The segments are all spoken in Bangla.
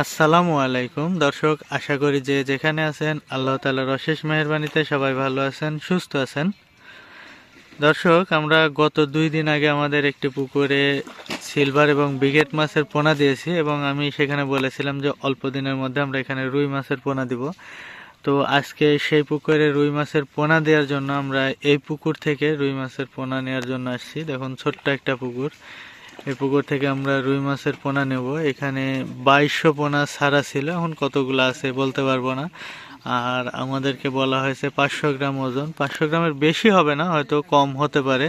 আসসালামু আলাইকুম দর্শক, আশা করি যে যেখানে আছেন আল্লাহ তাআলার অশেষ মেহেরবানিতে সবাই ভালো আছেন, সুস্থ আছেন। দর্শক, আমরা গত 2 দিন আগে আমাদের একটি পুকুরে সিলভার এবং বিগেট মাছের পোনা দিয়েছি এবং আমি সেখানে বলেছিলাম যে অল্প দিনের মধ্যে আমরা এখানে রুই মাছের পোনা দিব। তো আজকে সেই পুকুরে রুই মাছের পোনা দেওয়ার জন্য আমরা এই পুকুর থেকে রুই মাছের পোনা নেওয়ার জন্য আসছি। দেখুন, ছোট্ট একটা পুকুর। এই পুকুর থেকে আমরা রুই মাছের পোনা নেব। এখানে 2200 পোনা ছাড়া ছিল, এখন কতগুলো আছে বলতে পারবো না। আর আমাদেরকে বলা হয়েছে 500 গ্রাম ওজন। 500 গ্রামের বেশি হবে না, হয়তো কম হতে পারে।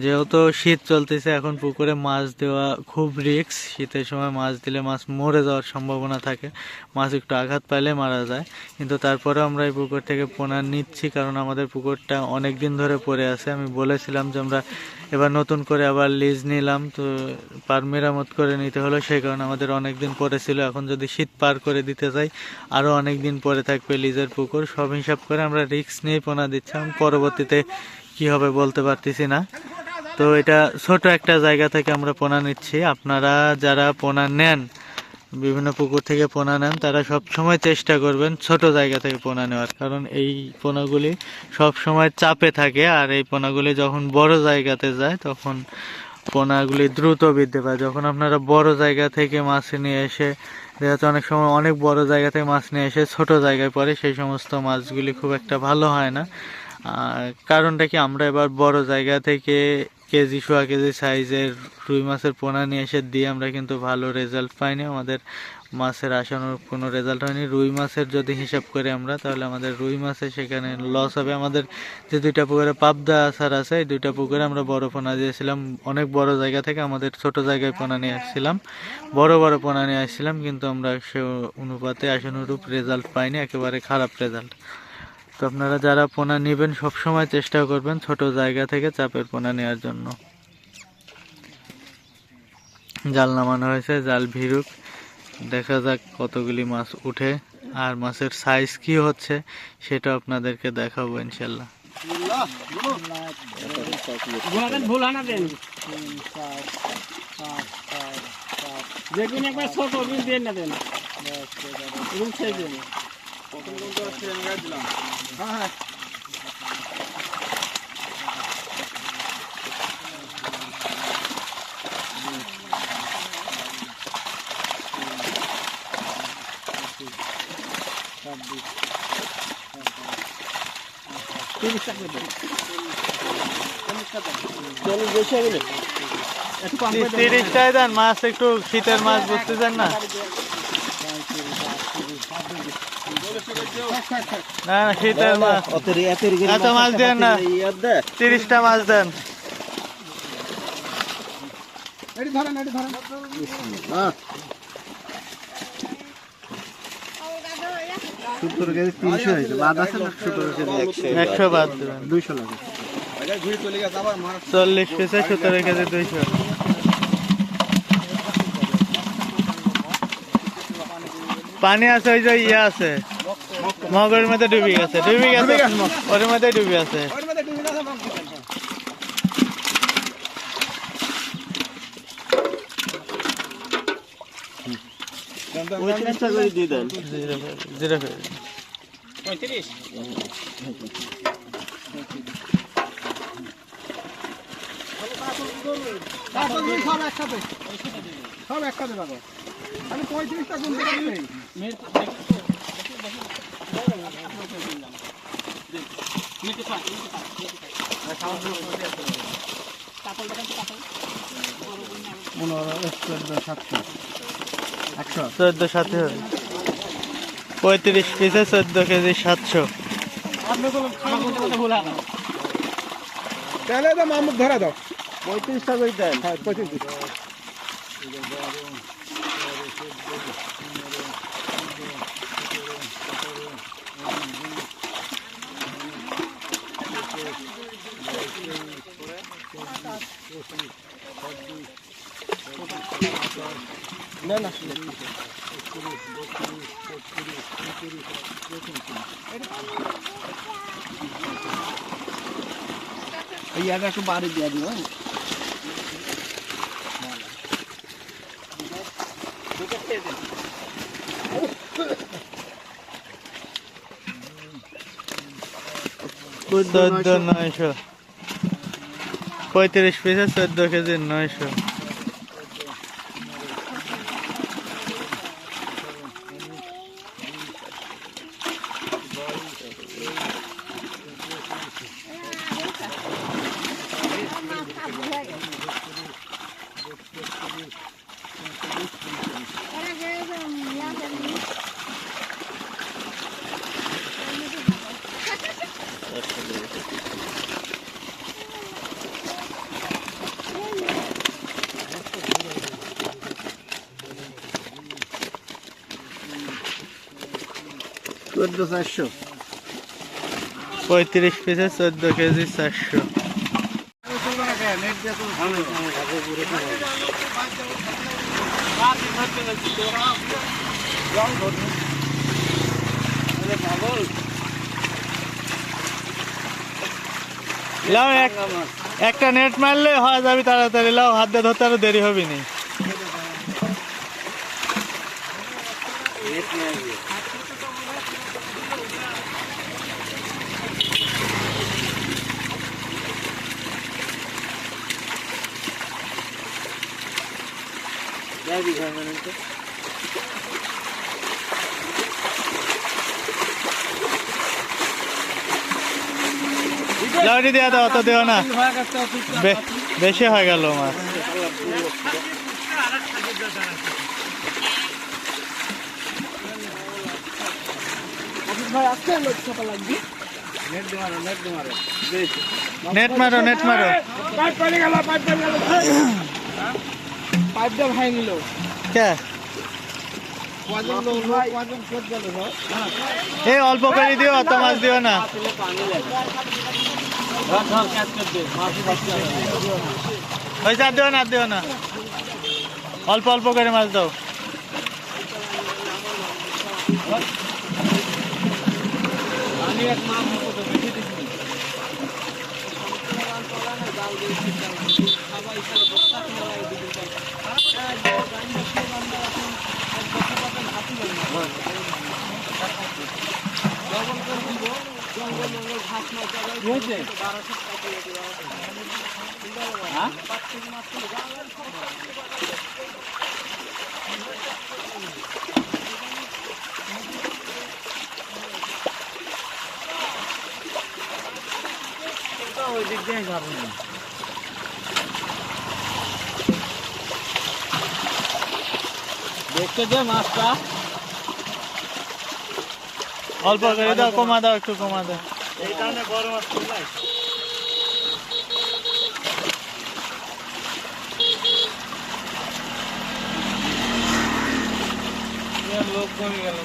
যেহেতু শীত চলতেছে, এখন পুকুরে মাছ দেওয়া খুব রিস্ক। শীতের সময় মাছ দিলে মাছ মরে যাওয়ার সম্ভাবনা থাকে, মাছ একটু আঘাত পাইলে মারা যায়। কিন্তু তারপরেও আমরা এই পুকুর থেকে পোনা নিচ্ছি, কারণ আমাদের পুকুরটা অনেক দিন ধরে পড়ে আছে। আমি বলেছিলাম যে আমরা এবার নতুন করে আবার লিজ নিলাম, তো পার মেরামত করে নিতে হলো, সেই কারণে আমাদের অনেক দিন পরে ছিল। এখন যদি শীত পার করে দিতে চাই, আরও অনেক দিন পরে থাকবে লিজের পুকুর। সব হিসাব করে আমরা রিস্ক নিয়েই পোনা দিচ্ছিলাম, পরবর্তীতে কি হবে বলতে পারতেছি না। তো এটা ছোট একটা জায়গা থেকে আমরা পোনা নিচ্ছি। আপনারা যারা পোনা নেন, বিভিন্ন পুকুর থেকে পোনা নেন, তারা সব সময় চেষ্টা করবেন ছোট জায়গা থেকে পোনা নেওয়ার, কারণ এই পোনাগুলি সব সময় চাপে থাকে। আর এই পোনাগুলি যখন বড় জায়গাতে যায়, তখন পোনাগুলি দ্রুত বৃদ্ধি পায়। যখন আপনারা বড় জায়গা থেকে মাছ নিয়ে এসে, দেখা যাচ্ছে অনেক সময় অনেক বড় জায়গা থেকে মাছ নিয়ে এসে ছোট জায়গায় পড়ে, সেই সমস্ত মাছগুলি খুব একটা ভালো হয় না। কারণটা কি, আমরা এবার বড় জায়গা থেকে কেজি সোয়া কেজি সাইজের রুই মাছের পোনা নিয়ে এসে দিয়ে আমরা কিন্তু ভালো রেজাল্ট পাইনি। আমাদের মাছের আসানোর কোনো রেজাল্ট হয়নি। রুই মাছের যদি হিসাব করি আমরা, তাহলে আমাদের রুই মাছের সেখানে লস হবে। আমাদের যে 2টা পুকুরে পাবদা আসার আছে, এই 2টা পুকুরে আমরা বড় পোনা দিয়েছিলাম অনেক বড় জায়গা থেকে। আমাদের ছোট জায়গায় পোনা নিয়ে আসছিলাম, বড় বড় পোনা নিয়ে আসছিলাম, কিন্তু আমরা সে অনুপাতে আশানুরূপ রেজাল্ট পাইনি, একেবারে খারাপ রেজাল্ট। তো আপনারা যারা পোনা নেবেন, সবসময় চেষ্টা করবেন ছোট জায়গা থেকে চাপের পোনা নেওয়ার জন্য। জাল নামানো হয়েছে, জাল ভিড়ুক, দেখা যাক কতগুলি মাছ উঠে আর মাছের সাইজ কি হচ্ছে সেটা আপনাদেরকে দেখাবো ইনশাল্লাহ। দেন মাছ, একটু শীতের মাছ বুঝতেছেন না? না না, শীতের মাছ এত মাছ দেন না, 30টা মাছ দেন। সত্তর কেজি 300 হয়েছে, বাদ আছে না? 17 কেজি 100 বাদ দেবেন, 200 লাগে। 40 পিসে 17 কেজি 200। পানি আছে, ওই যে ইয়ে আছে, মগের মধ্যে ডুবি গেছে, ওর মধ্যে ডুবি আছে। সব একসাথে পাবো। আমি 35টা গুনতে পারি। চোদ্দ 35 পিসে 14 কেজি 700। তাহলে তো মামুক ধরা দাও, 35টা করে দেন। হ্যাঁ, 35। না না, ওই আগে একটু বাড়ি দিয়ে দিও। চোদ্দ 900, 35 পিসে 14 কেজি 900। চোদ্দ 400। 35 পিসে 14 কেজি 400। লাও একটা নেট মারলে হয় যাবে তাড়াতাড়ি। লাও হাত দিয়ে ধরতে আরো দেরি হবে না। লাউডি দিয়া দাও, অত দেও না, বেশি হয়ে গেল মাছ। নেট মারো, নেট মারো। পাইপটা ভাই নিল কে এই অল্প করে দিও, অত মাছ দিও না। হয়েছে, আর দিও না, আর দিও না, অল্প অল্প করে মাছ দাও। দেখতে যে মাছটা অল্প করে দাও, কমা দাও, একটু কমা দাও। এই কারণে বড় মাছ তুললাই। লোক কমে গেল।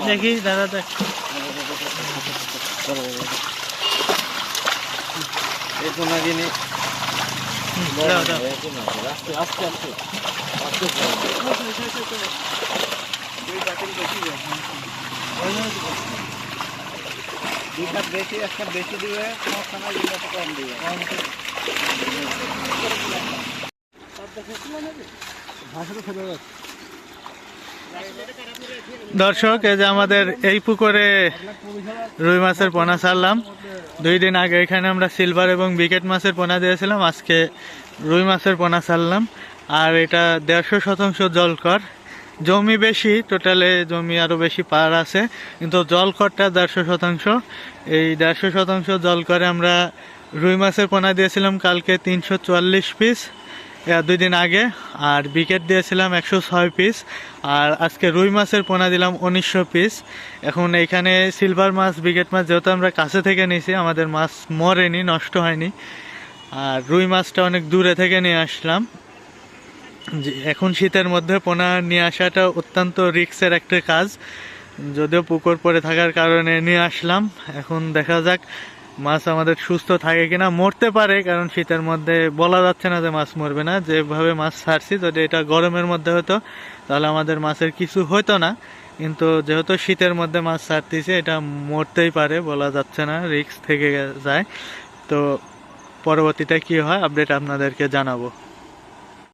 দেখি দাদা, দেখ এই কোনা দিনে দাও দাও। আস্তে আস্তে আস্তে আস্তে দুইটা বেশি, একটা বেশি দিবে, সমস্যা দুইটা কম দিবে। দর্শক, এই যে আমাদের এই পুকুরে রুই মাছের পোনা ছাড়লাম। 2 দিন আগে এখানে আমরা সিলভার এবং বিকেট মাছের পোনা দিয়েছিলাম, আজকে রুই মাছের পোনা ছাড়লাম। আর এটা 150 শতাংশ জলকর জমি, বেশি টোটালে জমি আরো বেশি পার আছে, কিন্তু জলকরটা 150 শতাংশ। এই 150 শতাংশ জলকরে আমরা রুই মাছের পোনা দিয়েছিলাম কালকে 344 পিস 2 দিন আগে, আর বিকেট দিয়েছিলাম 106 পিস, আর আজকে রুই মাছের পোনা দিলাম 1900 পিস। এখন এইখানে সিলভার মাছ, বিকেট মাছ যেহেতু আমরা কাছে থেকে নিয়েছি, আমাদের মাছ মরেনি, নষ্ট হয়নি। আর রুই মাছটা অনেক দূরে থেকে নিয়ে আসলাম। এখন শীতের মধ্যে পোনা নিয়ে আসাটা অত্যন্ত রিস্কের একটা কাজ, যদিও পুকুর পরে থাকার কারণে নিয়ে আসলাম। এখন দেখা যাক মাছ আমাদের সুস্থ থাকে কিনা। মরতে পারে, কারণ শীতের মধ্যে বলা যাচ্ছে না যে মাছ মরবে না। যেভাবে মাছ ছাড়ছি, যদি এটা গরমের মধ্যে হতো তাহলে আমাদের মাছের কিছু হতো না, কিন্তু যেহেতু শীতের মধ্যে মাছ ছাড়তেছি, এটা মরতেই পারে, বলা যাচ্ছে না, রিস্ক থেকে যায়। তো পরবর্তীতে কি হয় আপডেট আপনাদেরকে জানাবো।